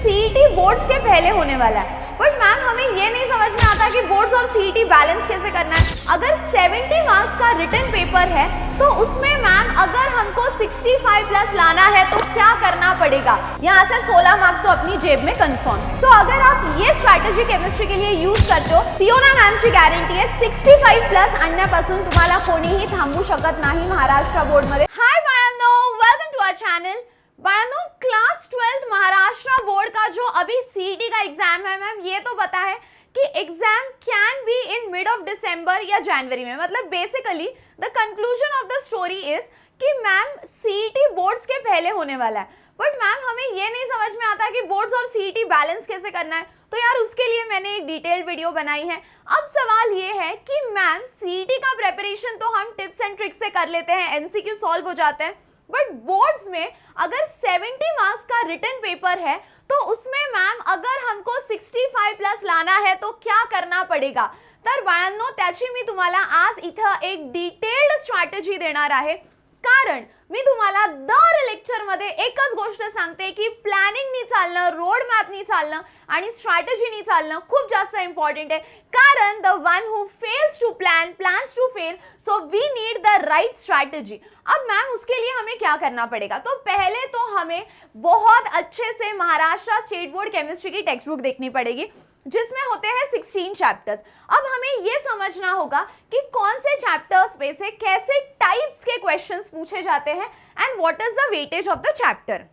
CET boards के पहले होने वाला है, बट मैम हमें ये नहीं समझ में आता कि बोर्ड्स और सीईटी बैलेंस कैसे करना है। अगर 70 मार्क्स का रिटन पेपर है तो उसमें मैम अगर हमको 65 प्लस लाना है तो क्या करना पड़ेगा। यहाँ से 16 मार्क तो अपनी जेब में कंफर्म है। तो अगर आप ये स्ट्रॅटेजी केमिस्ट्री के लिए यूज करते हो, सियोना मॅमची गॅरंटी आहे 65 प्लस आणण्यापासून तुम्हाला कोणीही थांबवू शकत नाही महाराष्ट्र बोर्ड मध्ये। हाय बाळांनो, वेलकम टू आवर चैनल। बाळांनो, क्लास 12 महाराष्ट्र बोर्ड का जो अभी सीईटी का एग्जाम है मैम, ये तो पता है कि exam can be in mid of December या जनवरी में। मतलब basically the conclusion of the story is कि मैम सीईटी बोर्ड्स के पहले होने वाला है, बट मैम हमें ये नहीं समझ में आता कि बोर्ड्स और सीईटी बैलेंस कैसे करना है। तो यार उसके लिए मैंने एक डिटेल्ड वीडियो बनाई है। अब सवाल ये है कि मैम सीईटी का प्रिपरेशन तो हम टिप्स एंड ट्रिक्स से कर लेते हैं, एमसीक्यू सॉल्व हो जाते हैं, बट बोर्ड्स में अगर 70 मार्क्स का रिटन पेपर है तो उसमें मैम अगर हमको 65 प्लस लाना है तो क्या करना पड़ेगा। तर बाळांनो, त्याची मी तुम्हाला आज इथं एक डिटेल्ड स्ट्रॅटेजी देणार आहे, कारण मी तुम्हाला दर लेक्चर मध्ये एकच गोष्ट सांगते की प्लॅनिंगनी चालणं, रोड मॅपनी चालणं आणि स्ट्रॅटेजीनी चालणं खूप जास्त इंपॉर्टंट आहे। कारण the one who fails to plan plans to fail, so we need the right strategy. अब मैम उसके लिए हमें क्या करना पड़ेगा, तो पहले तो हमें बहुत अच्छे से महाराष्ट्र स्टेट बोर्ड केमिस्ट्री की टेक्स्ट बुक देखनी पड़ेगी, जिसमें होते हैं 16 चैप्टर्स। अब हमें ये समझना होगा कि कौन से चैप्टर्स पे से कैसे टाइप्स के क्वेश्चंस पूछे जाते हैं and what is the weightage of the chapter.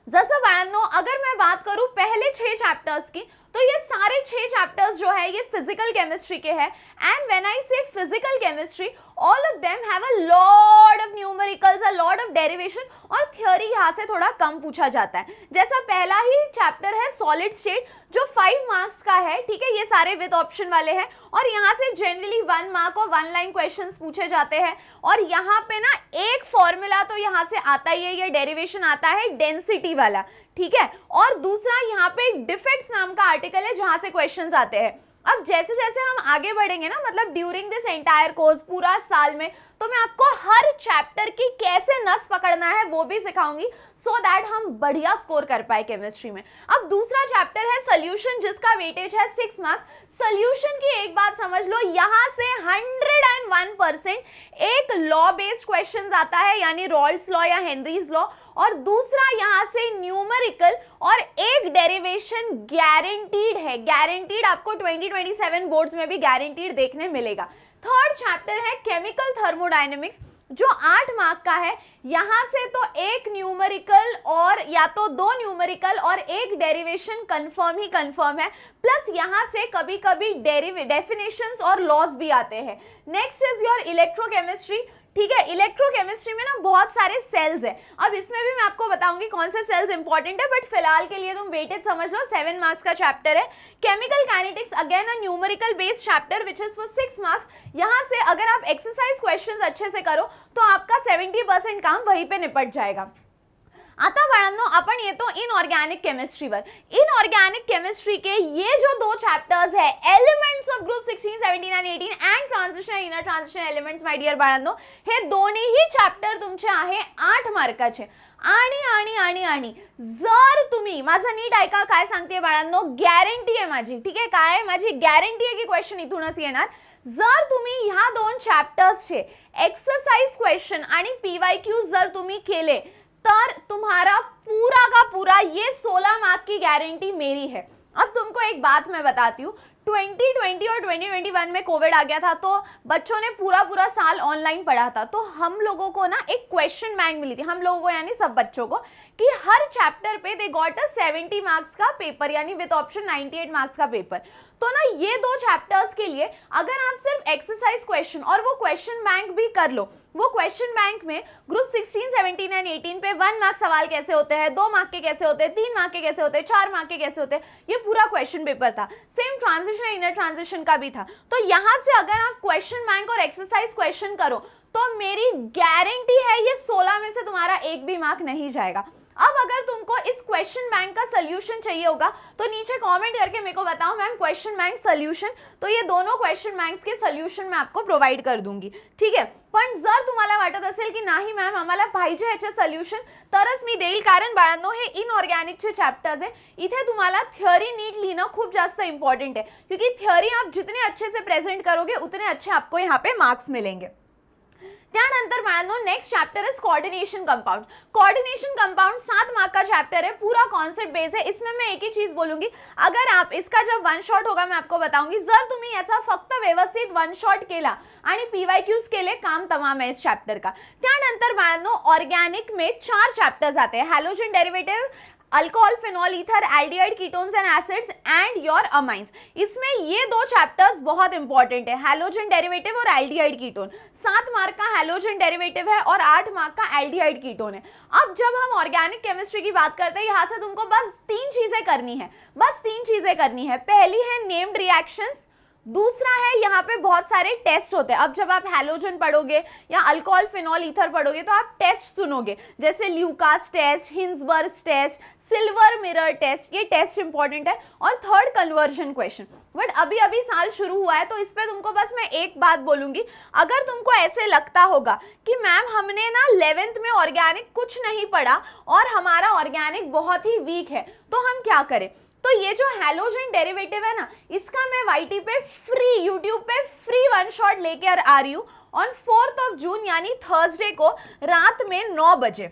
जैसा बाळांनो, अगर मैं बात करूं पहले 6 चैप्टर्स की, तो ये सारे 6 चैप्टर्स जो है ये फिजिकल केमिस्ट्री के हैं। एंड व्हेन आई से physical chemistry, all of them have a lot of numericals, a lot of derivation, और थ्योरी यहाँ से थोड़ा कम पूछा जाता है। जैसा पहला ही चैप्टर है सॉलिड स्टेट, जो 5 मार्क्स का है, ठीक है, ये सारे विद ऑप्शन वाले हैं, और यहाँ से जनरली 1 मार्क और 1 लाइन क्वेश्चंस पूछे जाते हैं। और यहाँ पे ना एक फॉर्मूला तो यहाँ से आता ही है, ये डेरिवेशन आता है डेंसिटी वाला, ठीक है, और दूसरा यहाँ पे एक डिफेक्ट्स नाम का आर्टिकल है जहां से क्वेश्चंस आते हैं। अब जैसे जैसे हम आगे बढ़ेंगे ना, मतलब ड्यूरिंग दिस एंटायर कोर्स पूरा साल में, तो मैं आपको हर चैप्टर की कैसे नस पकड़ना है वो भी सिखाऊंगी, सो दैट हम बढ़िया स्कोर कर पाए केमिस्ट्री में। अब दूसरा चैप्टर है सोल्यूशन, जिसका वेटेज है 6 मार्क्स। सोल्यूशन की एक बात समझ लो, यहाँ से 101% एक लॉ बेस्ड क्वेश्चन आता है, यानी रॉल्स लॉ या हेनरीज लॉ, और दूसरा यहाँ से न्यूमेरिकल और एक डेरिवेशन गारंटीड है। गारंटीड आपको 2027 बोर्ड्स में भी गारंटीड देखने मिलेगा। थर्ड चैप्टर है केमिकल थर्मोडायनेमिक्स, जो 8 मार्क का है। यहाँ से तो एक न्यूमेरिकल और या तो 2 न्यूमेरिकल और एक डेरिवेशन कंफर्म ही कंफर्म है, प्लस यहाँ से कभी कभी डेफिनेशंस और लॉज भी आते हैं। नेक्स्ट इज योर इलेक्ट्रोकेमिस्ट्री, ठीक है। इलेक्ट्रोकेमिस्ट्री में ना बहुत सारे सेल्स है, अब इसमें भी मैं आपको बताऊंगी कौन से सेल्स इंपॉर्टेंट है, बट फिलहाल के लिए तुम वेटेज समझ लो, 7 मार्क्स का चैप्टर है। Chemical kinetics, again a numerical based chapter which is for 6 marks. यहाँ से अगर आप एक्सरसाइज क्वेश्चंस अच्छे से करो तो आपका 70% काम वहीं पे निपट जाएगा। आता बाळांनो, आपण येतो इनऑर्गॅनिक केमिस्ट्रीवर। इनऑर्गॅनिक केमिस्ट्री के ये जो 2 चैप्टर्स है, एलिमेंट्स ऑफ ग्रुप 16, 17 आणि 18 and transition inner transition elements, my dear बाळांनो, हे दोन्हीही चॅप्टर तुमचे आहे 8 मार्काचे। आणि जर तुम्ही, माझं नीट ऐका काय सांगते बाळांनो, गॅरंटी आहे माझी, ठीक आहे, काय माझी गॅरंटी आहे की क्वेश्चन इथूनच येणार। जर तुम्ही ह्या 2 चॅप्टर्सचे एक्सरसाइज क्वेश्चन आणि पीवायक्यू जर तुम्ही केले, तर तुम्हारा पूरा का पूरा ये 16 मार्क की गारंटी मेरी है। अब तुमको एक बात मैं बताती हूँ, 2020 और 2021 में कोविड आ गया था, तो बच्चों ने पूरा साल ऑनलाइन पढ़ा था, तो हम लोगों को ना एक क्वेश्चन बैंक मिली थी, हम लोगों को यानी सब बच्चों को, कि हर चैप्टर पे दे गॉट अ 70 मार्क्स का पेपर, यानी विद ऑप्शन 98 मार्क्स का पेपर। तो ना ये 2 चैप्टर्स के लिए अगर आप सिर्फ एक्सरसाइज क्वेश्चन और वो क्वेश्चन बैंक भी कर लो, वो क्वेश्चन बैंक में ग्रुप 16, 17 एंड 18 पे 1 मार्क सवाल कैसे होते हैं, 2 मार्क के कैसे होते हैं, 3 मार्क के कैसे होते हैं, 4 मार्क के कैसे होते हैं, ये पूरा क्वेश्चन पेपर था। सेम ट्रांजिशन इनर ट्रांजिशन का भी था। तो यहाँ से अगर आप क्वेश्चन बैंक और एक्सरसाइज क्वेश्चन करो तो मेरी गारंटी है ये 16 में से तुम्हारा एक भी मार्क नहीं जाएगा। अब अगर तुमको इस क्वेश्चन बैंक का सोल्यूशन चाहिए होगा तो नीचे कमेंट करके मेरे को बताओ मैम क्वेश्चन बैंक सोल्यूशन, तो ये दोनों क्वेश्चन बैंक्स के सोल्यूशन मैं आपको प्रोवाइड कर दूंगी, ठीक है. पण जर तुम्हाला वाटत असेल की नाही मॅम आम्हाला पाहिजे ह्याचे सोल्यूशन तरच मी देईल, कारण बाळांनो हे इनऑर्गॅनिकचे चॅप्टर्स आहे, इथे तुम्हाला थिअरी नीट लिहिणं खूप जास्त इंपॉर्टेंट है, क्योंकि थिअरी आप जितने अच्छे से प्रेजेंट करोगे उतने अच्छे आपको यहाँ पे मार्क्स मिलेंगे. त्यानंतर बाळांनो next chapter is coordination compound. Coordination compound 7 mark का चैप्टर है, पूरा कॉन्सेप्ट बेस है. इसमें मैं एक ही चीज बोलूंगी, अगर आप इसका जब वन शॉट होगा मैं आपको बताऊंगी, जर तुम्ही याचा फक्त व्यवस्थित वन शॉट केला आणि पीवायक्यूज केले काम तमाम है इस चैप्टर का. त्यानंतर बाळांनो ऑर्गेनिक में 4 चैप्टर्स आते हैं, halogen derivative, alcohol, phenol, ether, aldehyde, ketones and acids and your amines. इसमें ये 2 चैप्टर्स बहुत इंपॉर्टेंट है, हैलोजन डेरिवेटिव और एल्डिहाइड कीटोन. 7 मार्क का हैलोजन डेरिवेटिव है और 8 मार्क का एल्डिहाइड कीटोन है. अब जब हम ऑर्गेनिक केमिस्ट्री की बात करते हैं, यहाँ से तुमको बस 3 चीजें करनी है, बस 3 चीजें करनी है. पहली है नेम्ड रिएक्शंस, दूसरा है यहाँ पे बहुत सारे टेस्ट होते हैं. अब जब आप हैलोजन पढ़ोगे या अल्कोहल, फिनॉल, ईथर पढ़ोगे तो आप टेस्ट सुनोगे, जैसे Lucas test, Hinsberg test, silver mirror test, ये टेस्ट इंपॉर्टेंट है. और थर्ड कन्वर्जन क्वेश्चन. बट अभी अभी साल शुरू हुआ है तो इस पे तुमको बस मैं एक बात बोलूंगी, अगर तुमको ऐसे लगता होगा कि मैम हमने ना 11th में ऑर्गेनिक कुछ नहीं पढ़ा और हमारा ऑर्गेनिक बहुत ही वीक है, तो हम क्या करें, तो ये जो हैलोजन डेरिवेटिव है ना, इसका मैं वाईटी पे फ्री, यूट्यूब पे फ्री वन शॉट लेकर आ रही हूँ ऑन 4 जून यानी थर्सडे को रात में 9 बजे.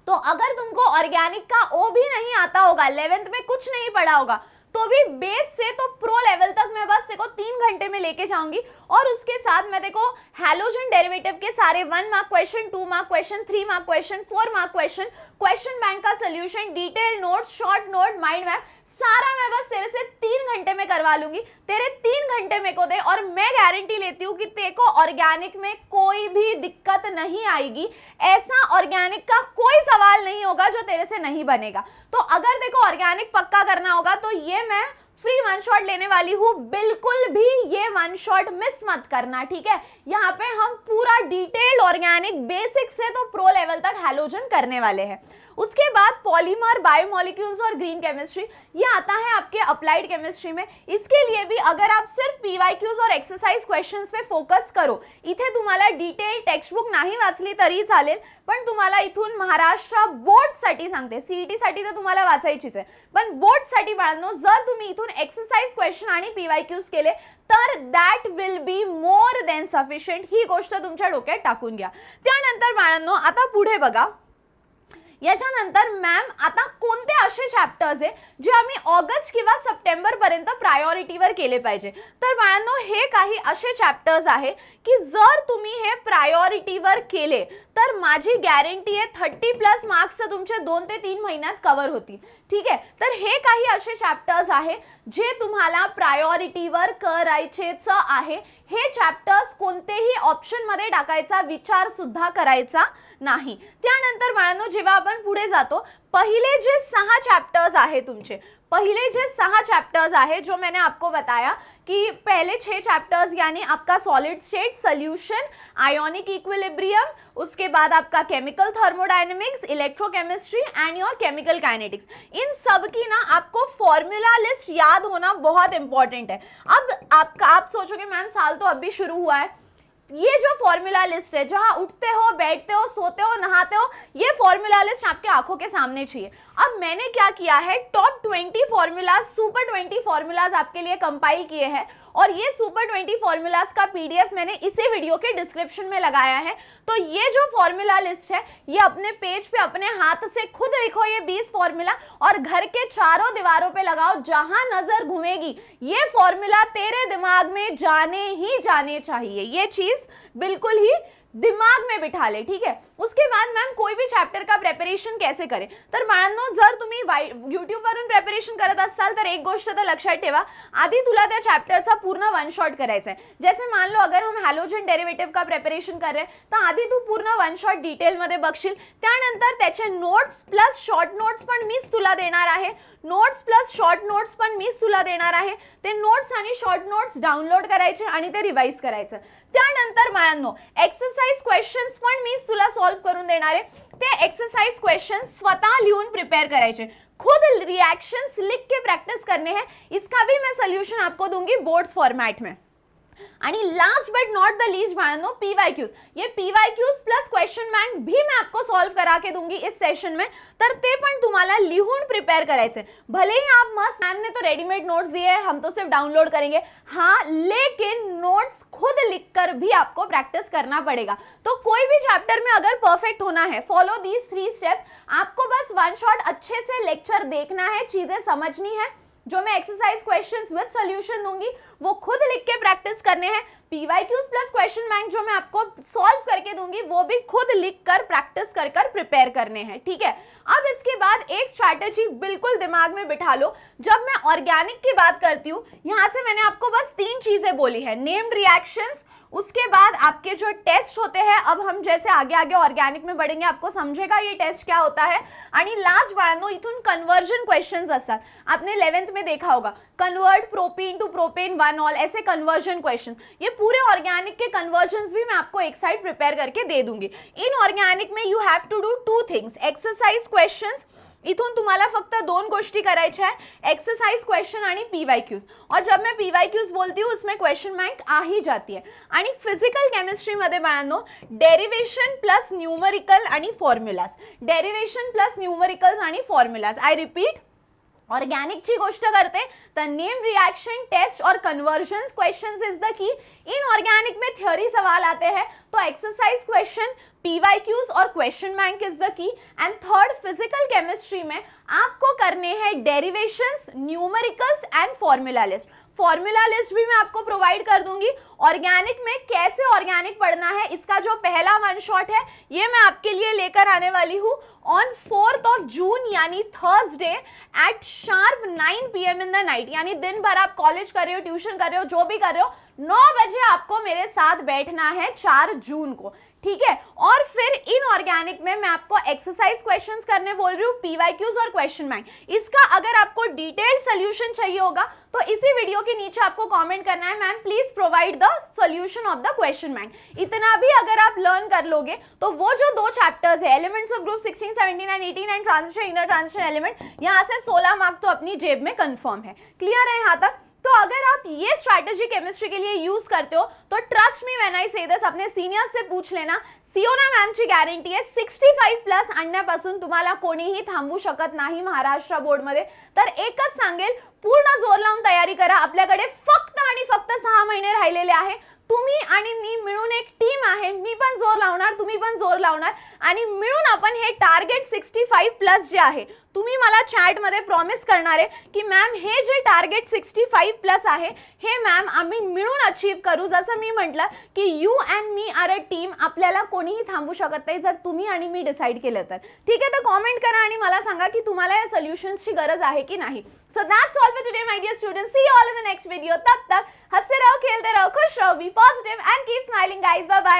तो अगर तुमको ऑर्गेनिक का ओ भी नहीं आता होगा, 11th में कुछ नहीं पढ़ा होगा, तो भी बेस से तो प्रो लेवल तक मैं बस देखो 3 घंटे में लेके जाऊंगी. और उसके साथ मैं देखो हैलोजन डेरिवेटिव के सारे 1 mark question, 2 mark question, 3 mark question, 4 mark question, question bank का solution, detail note, short note, mind map, सारा मैं बस तेरे से 3 घंटे में करवा लूंगी. तेरे 3 घंटे मेरे को दे और मैं गारंटी लेती हूँ कि तेरे को ऑर्गेनिक में कोई भी दिक्कत नहीं आएगी. ऐसा ऑर्गेनिक का कोई सवाल नहीं होगा जो तेरे से नहीं बनेगा. तो अगर देखो ऑर्गेनिक पक्का करना होगा तो ये मैं फ्री वन शॉट लेने वाली हूँ, बिल्कुल भी ये वन शॉट मिस मत करना, ठीक है. यहाँ पे हम पूरा डिटेल्ड ऑर्गेनिक बेसिक से तो प्रो लेवल तक हैलोजन करने वाले हैं. उसके बाद पॉलीमर, बायोमोलिक्यूल्स और ग्रीन केमिस्ट्री, ये आता है आपके अप्लाइड केमिस्ट्री में. इसके लिए भी अगर आप सिर्फ पीवायक्यूज और एक्सरसाइज क्वेश्चंस पे फोकस करो, इथे तुम्हाला डिटेल टेक्स्टबुक नाही वाचली तरी चालेल, पण तुम्हाला इथून महाराष्ट्र बोर्डसाठी सांगते, सीईटी साठी तर तुम्हाला वाचायचीच आहे, पण बोर्डसाठी बाळांनो जर तुम्ही इथून एक्सरसाइज क्वेश्चन आणि पीवायक्यूज केले तर that will be more than sufficient. ही गोष्ट तुमच्या डोक्यात टाकून घ्या. त्यानंतर बाळांनो आता पुढे बघा, याच्यानंतर मॅम आता कोणते असे चॅप्टर्स आहे जे आम्ही ऑगस्ट किंवा सप्टेंबर पर्यंत प्रायोरिटीवर केले पाहिजे. तर बाळांनो हे काही असे चॅप्टर्स आहे की जर तुम्ही हे प्रायोरिटीवर केले तर माझी गॅरंटी आहे 30+ मार्क्स तुमचे 2 ते 3 महिन्यात कव्हर होतील, ठीक आहे. तर हे काही असे चॅप्टर्स आहे जे तुम्हाला प्रायोरिटीवर करायचेच आहे. हे चॅप्टर्स कोणतेही ऑप्शन मध्ये टाकायचा विचार सुद्धा करायचा नाही. त्यानंतर बाळांनो जेव्हा आपण पुढे जातो, पहिले जे 6 चैप्टर्स आहे तुमचे, पहले जो 6 चैप्टर्स आहे जो मैंने आपको बताया कि पहले 6 चैप्टर्स यानी आपका solid state, solution, ionic equilibrium, उसके बाद आपका chemical thermodynamics, electrochemistry and your chemical kinetics, इन सब की ना आपको फॉर्मूला लिस्ट याद होना बहुत इंपॉर्टेंट है. अब आप सोचोगे मैम साल तो अभी शुरू हुआ है, ये जो फॉर्मूला लिस्ट है जहां उठते हो, बैठते हो, सोते हो, नहाते हो, ये फॉर्मूला लिस्ट आपके आंखों के सामने चाहिए. अब मैंने क्या किया है, टॉप 20 फॉर्मूलाज, सुपर 20 फॉर्मूलाज आपके लिए कंपाइल किए हैं और ये सुपर 20 फॉर्मूलाज का पीडीएफ मैंने इसी वीडियो के डिस्क्रिप्शन में लगाया है. तो ये जो फॉर्मूला लिस्ट है ये अपने पेज पे अपने हाथ से खुद लिखो ये 20 फॉर्मूला और घर के चारों दीवारों पे लगाओ. जहां नजर घूमेगी ये फॉर्मूला तेरे दिमाग में जाने ही जाने चाहिए. ये चीज बिल्कुल ही दिमाग में बिठा ले, ठीक है. उसके बाद मैम कोई भी चॅप्टर का प्रेपरेशन कैसे करें, तर बाळांनो जर तुम्ही यूट्यूब वरून प्रेपरेशन करत असाल तर एक गोष्ट तर लक्षात ठेवा, आधी तुला त्या चॅप्टरचा पूर्ण वन शॉट करायचा आहे. जैसे मान लो अगर हम हैलोजन डेरिवेटिव का प्रेपरेशन कर रहे हैं तर आधी तू पूर्ण वन शॉट डिटेल मध्ये बघशील, त्यानंतर त्याचे नोट्स प्लस शॉर्ट नोट्स पण मीच तुला देणार आहे. नोट्स प्लस शॉर्ट नोट्स पण मीच तुला देणार आहे. ते नोट्स आणि शॉर्ट नोट्स डाउनलोड करायचे आणि ते रिवाइज करायचं. त्यानंतर बाळांनो एक्सरसाइज क्वेश्चन्स पण मीच तुला सॉल्व करून देणार आहे. ते एक्सरसाइज क्वेश्चन स्वतः लिहून प्रिपेयर करायचे, खुद रिएक्शंस लिख के प्रैक्टिस करने हैं. इसका भी मैं सोल्यूशन आपको दूंगी बोर्ड्स फॉर्मॅट में. आणि last but not the least बाळांनो, पीवायक्यूज. ये पीवायक्यूज प्लस क्वेश्चन बैंक भी मैं आपको सॉल्व करा के दूंगी इस सेशन में, तर ते पण तुम्हाला लिहून प्रिपेयर करायचे. भले ही आप मस्त मैम ने तो रेडीमेड नोट्स दिए हैं, हम तो सिर्फ डाउनलोड करेंगे, हाँ, लेकिन नोट्स खुद लिखकर भी आपको प्रैक्टिस करना पड़ेगा. तो कोई भी चैप्टर में अगर परफेक्ट होना है, फॉलो दीज 3 स्टेप्स. आपको बस वन शॉट अच्छे से लेक्चर देखना है, चीजें समझनी है. जो मैं एक्सरसाइज क्वेश्चंस विद सॉल्यूशन दूंगी वो खुद लिख के प्रैक्टिस करने हैं. पीवाईक्यूज प्लस क्वेश्चन बैंक जो मैं आपको सॉल्व करके दूंगी वो भी खुद लिख कर प्रैक्टिस कर कर प्रिपेयर करने हैं. ठीक है. अब इसके बाद एक स्ट्रैटेजी बिल्कुल दिमाग में बिठा लो. जब मैं ऑर्गेनिक की बात करती हूँ, यहाँ से मैंने आपको बस 3 चीजें बोली है, नेम्ड रिएक्शंस, उसके बाद आपके जो टेस्ट होते हैं. अब हम जैसे आगे आगे ऑर्गेनिक में बढ़ेंगे आपको समझेगा ये टेस्ट क्या होता है. आणि लास्ट बाळांनो, इथून कन्वर्जन क्वेश्चंस असतात. आपने 11th में देखा होगा, convert propene to propane 1 ol, ऐसे कन्वर्जन क्वेश्चन. ये पूरे ऑर्गेनिक के कन्वर्जन्स भी मैं आपको एक साइड प्रिपेयर करके दे दूंगी. इन ऑर्गेनिक में you have to do 2 things, exercise questions. इथून तुम्हाला फक्त 2 गोष्टी करायच्या आहे, एक्सरसाइज क्वेश्चन आणि पीवायक्यूज. और जब मैं पीवायक्यूज बोलती हूँ उसमें क्वेश्चन बैंक आ ही जाती है. आणि फिजिकल केमिस्ट्री मध्ये बाळांनो, डेरिवेशन प्लस न्यूमरिकल आणि फॉर्म्युलाज, डेरिवेशन प्लस न्यूमरिकल्स आणि फॉर्म्युलाज. आई रिपीट, ऑर्गेनिक ची गोष्ट करते तर नेम रिएक्शन टेस्ट और convergence questions is the key. In organic में थ्योरी सवाल आते हैं तो एक्सरसाइज क्वेश्चन, पीवाईक्यूज और question bank is the key. And third, physical chemistry में आपको करने हैं derivations, numericals and formula list. Formula list भी मैं आपको प्रोवाइड कर दूंगी. ऑर्गेनिक में कैसे ऑर्गेनिक पढ़ना है इसका जो पहला वन शॉट है ये मैं आपके लिए लेकर आने वाली हूँ ऑन 4th of June यानी Thursday at sharp 9 PM in the night. यानी दिन भर आप कॉलेज कर रहे हो, ट्यूशन कर रहे हो, जो भी कर रहे हो, 9 बजे आपको मेरे साथ बैठना है 4 जून को. ठीक है. और फिर इन ऑर्गेनिक में मैं आपको एक्सरसाइज क्वेश्चंस करने बोल रही हूँ, पीवाईक्यूज और क्वेश्चन बैंक. इसका अगर आपको डिटेल्ड सोल्यूशन चाहिए होगा तो इसी वीडियो के नीचे आपको कमेंट करना है, ma'am please provide the solution of the question bank. इतना भी अगर आप लर्न कर लोगे तो वो जो 2 चैप्टर्स है, elements of group 16, 17 and 18 and transition, inner transition element, यहाँ से 16 मार्क तो अपनी जेब में कंफर्म है. क्लियर है यहाँ तक? तो अगर आप ये स्ट्रैटेजी केमिस्ट्री के लिए यूज करते हो तो ट्रस्ट मी व्हेन आई से दिस, अपने सीनियर्स से पूछ लेना, सियोना मॅमची गॅरंटी आहे 65 प्लस आणण्यापासून तुम्हाला कोणीही थांबवू शकत नाही महाराष्ट्र बोर्डमध्ये. तर एकच सांगेल, पूर्ण जोर लावून तयारी करा. आपल्याकडे फक्त आणि फक्त 6 महिने राहिलेले आहे. तुम्ही आणि मी मिळून एक टीम आहे, मी पण जोर लावणार, तुम्ही पण जोर लावणार आणि मिळून आपण हे टार्गेट 65 प्लस जे आहे, तुम्ही मला चॅट मध्ये प्रॉमिस करणार आहे की मॅम हे जे टार्गेट 65 प्लस आहे हे मॅम आम्ही मिळून अचीव करू. जसं मी म्हटलं की you and me are a team, आपल्याला कोणीही थांबू शकत नाही जर तुम्ही आणि मी डिसाईड केलं तर. ठीक आहे. तर कमेंट करा आणि मला सांगा की तुम्हाला या सोल्यूशंसची गरज आहे की नाही. So that's all for today, my dear students. See you all in the next video. तब तक हंसते रहो, खेलते रहो, खुश रहो, be positive and keep smiling, guys. Bye bye.